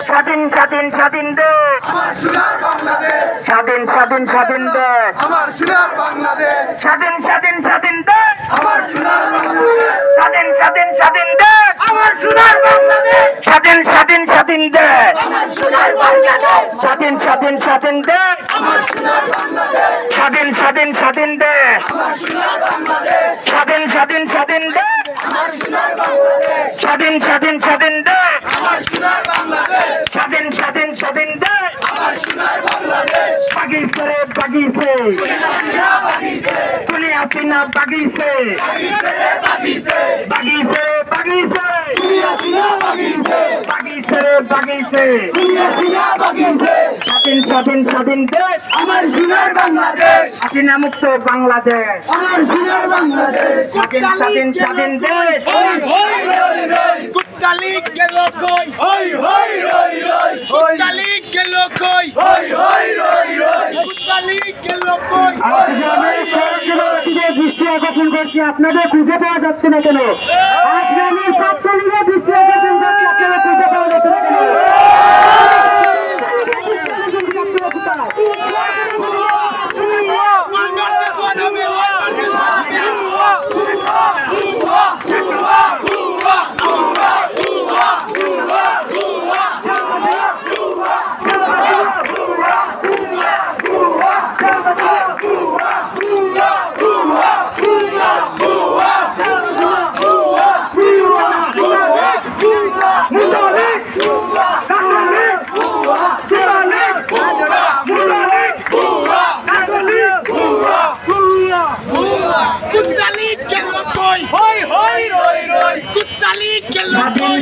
স্বাধীন স্বাধীন স্বাধীন দেশ, স্বাধীন স্বাধীন স্বাধীন দেশ, স্বাধীন স্বাধীন স্বাধীন দেশ, স্বাধীন স্বাধীন স্বাধীন দেশ, স্বাধীন স্বাধীন স্বাধীন দেশ, স্বাধীন স্বাধীন স্বাধীন দেশ, স্বাধীন স্বাধীন স্বাধীন দেশ, স্বাধীন স্বাধীন স্বাধীন দেশ, স্বাধীন স্বাধীন স্বাধীন দেশ, স্বাধীন স্বাধীন স্বাধীন দেশ, বাগিছে বাগিছে দুনিয়া সিনা বাগিছে বাগিছে বাগিছে বাগিছে বাগিছে স্বাধীন স্বাধীন স্বাধীন দেশ আমার সোনার বাংলাদেশ, হাসিনা মুক্ত বাংলাদেশ, আমার সোনার বাংলাদেশ, স্বাধীন স্বাধীন স্বাধীন দেশ, কুত্তালি গেল কই, হই হই রই রই, কুত্তালি গেল কই, হই হই রই রই, কুত্তালি গেল কই। দৃষ্টি আকর্ষণ করছি, আপনাদের খুঁজে পাওয়া যাচ্ছে না কেন? আপনাদের ছাত্রলীগের দৃষ্টি আকর্ষণ করছি, আপনারা খুঁজে পাওয়া যাচ্ছে না কেন? কুত্তালি গেল কই, হই হই রই রই, কুত্তালি গেল কই।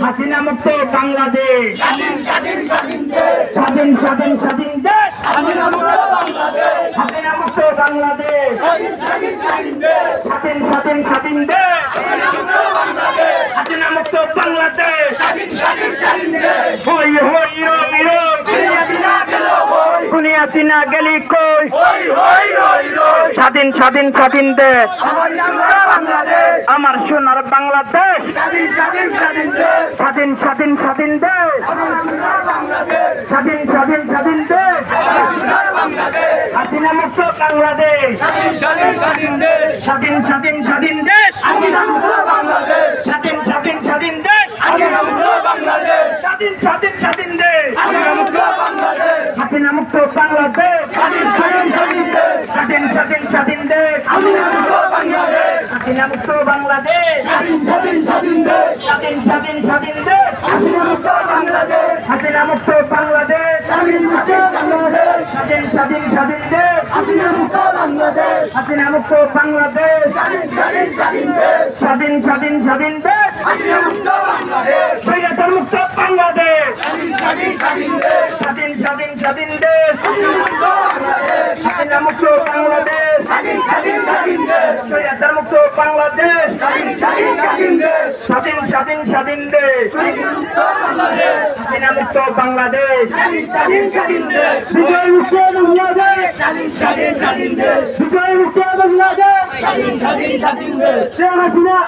হাসিনা মুক্ত বাংলাদেশ, স্বাধীন স্বাধীন স্বাধীন দেশ, স্বাধীন স্বাধীন স্বাধীন দেশ, হাসিনা মুক্ত বাংলাদেশ, হাসিনা মুক্ত বাংলাদেশ, স্বাধীন স্বাধীন স্বাধীন দেশ, স্বাধীন স্বাধীন স্বাধীন দেশ, হাসিনা মুক্ত বাংলাদেশ, হাসিনা মুক্ত বাংলাদেশ, স্বাধীন স্বাধীন স্বাধীন দেশ। হই হই রই রই, হাসিনা গেল কই, দুনিয়া সিনা গেলি কই, হই হই রই রই, স্বাধীন স্বাধীন স্বাধীন দেশ, আমার সোনার বাংলাদেশ, আমার সোনার বাংলাদেশ, স্বাধীন স্বাধীন স্বাধীন দেশ, স্বাধীন স্বাধীন স্বাধীন দেশ, আমার সোনার বাংলাদেশ, স্বাধীন স্বাধীন স্বাধীন দেশ, আমার সোনার বাংলাদেশ, হাসিনা মুক্ত বাংলাদেশ, স্বাধীন স্বাধীন স্বাধীন দেশ, স্বাধীন স্বাধীন স্বাধীন দেশ, হাসিনা মুক্ত বাংলাদেশ, স্বাধীন স্বাধীন স্বাধীন দেশ, হাসিনা মুক্ত বাংলাদেশ, স্বাধীন স্বাধীন স্বাধীন দেশ, হাসিনা মুক্ত বাংলাদেশ, হাসিনা মুক্ত বাংলাদেশ, স্বাধীন স্বাধীন স্বাধীন দেশ, স্বাধীন স্বাধীন স্বাধীন দেশ, হাসিনা মুক্ত বাংলাদেশ, হাসিনা মুক্ত বাংলাদেশ, স্বাধীন স্বাধীন স্বাধীন দেশ, স্বাধীন স্বাধীন স্বাধীন দেশ, হাসিনা মুক্ত বাংলাদেশ, হাসিনা মুক্ত বাংলাদেশ, স্বাধীন স্বাধীন স্বাধীন দেশ, স্বাধীন স্বাধীন স্বাধীন দেশ, হাসিনা মুক্ত বাংলাদেশ, হাসিনা মুক্ত বাংলাদেশ, স্বাধীন স্বাধীন স্বাধীন দেশ, স্বাধীন স্বাধীন স্বাধীন দেশ, হাসিনা মুক্ত বাংলাদেশ, স্বৈরাচার মুক্ত বাংলাদেশ, স্বাধীন স্বাধীন স্বাধীন দেশ, স্বাধীন স্বাধীন স্বাধীন দেশ, হাসিনা মুক্ত বাংলাদেশ, হাসিনা মুক্ত বাংলাদেশ, স্বাধীন স্বাধীন স্বাধীন দেশ, স্বৈরাচার মুক্ত বাংলাদেশ, স্বাধীন স্বাধীন স্বাধীন দেশ, স্বাধীন স্বাধীন স্বাধীন দেশ, হাসিনা মুক্ত বাংলাদেশ, হাসিনা মুক্ত বাংলাদেশ, স্বাধীন স্বাধীন স্বাধীন দেশ, বিজয় মুক্ত বাংলাদেশ, স্বাধীন স্বাধীন স্বাধীন দেশ, বিজয় মুক্ত বাংলাদেশ, স্বাধীন স্বাধীন স্বাধীন দেশ। শেখ হাসিনা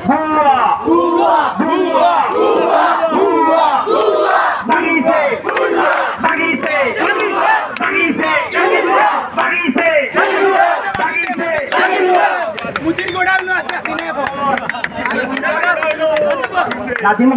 ভুয়া ভুয়া ভুয়া ভুয়া ভুয়া ভুয়া বাগিছে বাগিছে বাগিছে বাগিছে বাগিছে মুদির গোডাউন আছে নাজিম